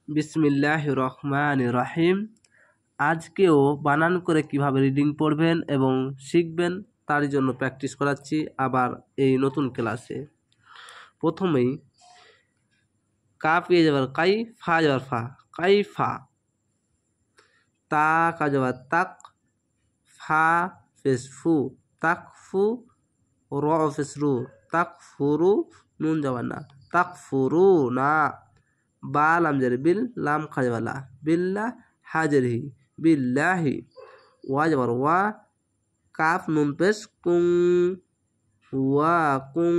বিসমিল্লাহির রহমানির রহিম। আজকেও বানান করে কিভাবে রিডিং পড়বেন এবং শিখবেন তার জন্য প্র্যাকটিস করাচ্ছি আবার এই নতুন ক্লাসে। প্রথমেই কাফ ইয়ে যাবার কাই, ফা যাবার ফা, কাইফা। তা কা যাবার তাক, ফা ফেস ফু, তাক ফু। র ফেস রু, তাক ফুরু। নুন যাবার না, তাক ফুরু না। বা লাম জার বিল, লাম খা যাবার লা, বিল্লা হাজার হি, বিল্লাহি। ওয়া যাবার ওয়া, কাফ নুন পেশ কুং, ওয়া কুং।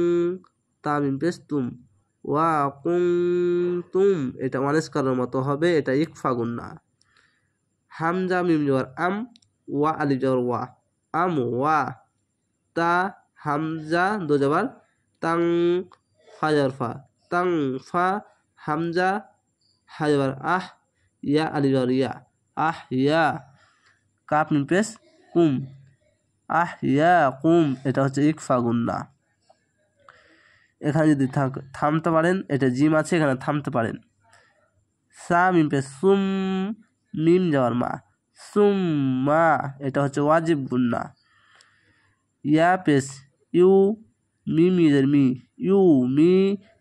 তামিম পেশ তুম, ওয়া কুং তুম। এটা ওয়ানেস্কারের মতো হবে, এটা ইকফা গুন্না। হামজা মিম যাবার আম, ওয়া আলিফ যাবার ওয়া, আম ওয়া। তা হামজা দো যাবার তাং, ফা যাবার ফা, তাং ফা। হামজা হা যাবার আহ, ইয়া আলিফ যাবার ইয়া, আহ ইয়া। কাফ মিম পেশ কুম, আহ ইয়া কুম। এটা হচ্ছে ইকফা গুন্না। এখানে যদি থামতে পারেন, এটা জিম আছে, এখানে থামতে পারেন। সা মিম পেশ সুম, মিম যাওয়ার মা, সুম মা। এটা হচ্ছে ওয়াজিব গুন্না। ইয়া পেশ ইউ, মিম ইজের মি, ইউ মি।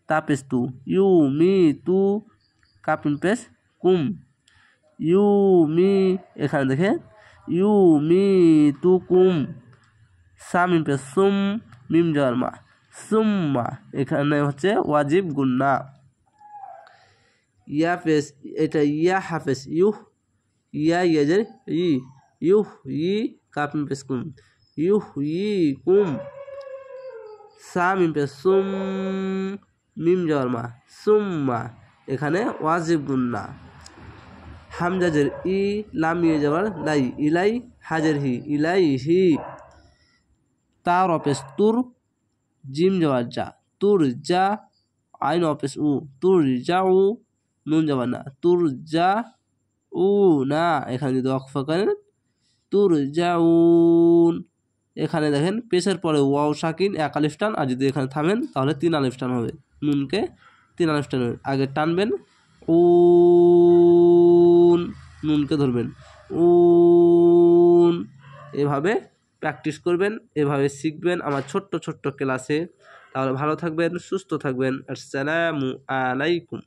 তা পেশ তু, ইউ মি তু। কাপ মিম পেশ কুম, ইউ মি। এখানে দেখে ইউ মি তু কুম। সা মিম পেশ সুম, মিম যাওয়ার মা, সুম্মা। এখানে হচ্ছে ওয়াজিব গুন্না। ইয়া পেশ এটা ইয়া হাফেজ ইউহ, ইয়া ইয়াজের ই, ইউহ ই। কাপ মিম পেশ কুম, ইউহ ই কুম। সা মিম পেশ সুম, মিম যাওয়ার মা, সুম্মা। এখানে ওয়াজিব গুন্না। হামজাজের ই, লাম ইয়ে যাওয়ার লাই, ইলাই হাজের হি, ইলাই হি। তার অপেশ তুর, জিম যাওয়ার যা, তুর যা। আইন অপেশ উ, তুর যা উ। নুন যাবার না, তুর যা উ না। এখানে যদি অক্ফা করেন তুর যা উন। এখানে দেখেন পেশের পরে ওয়াও সাকিন, এক আলিফ টান। আর যদি এখানে থামেন তাহলে 3 আলিফ টান হবে। নুনকে 3 আলিফ টান হবে। আগে টানবেন উন, নুনকে ধরবেন উন। এভাবে প্র্যাকটিস করবেন, এভাবে শিখবেন আমার ছোট্ট ছোট্ট ক্লাসে। তাহলে ভালো থাকবেন, সুস্থ থাকবেন। আসসালামু আলাইকুম।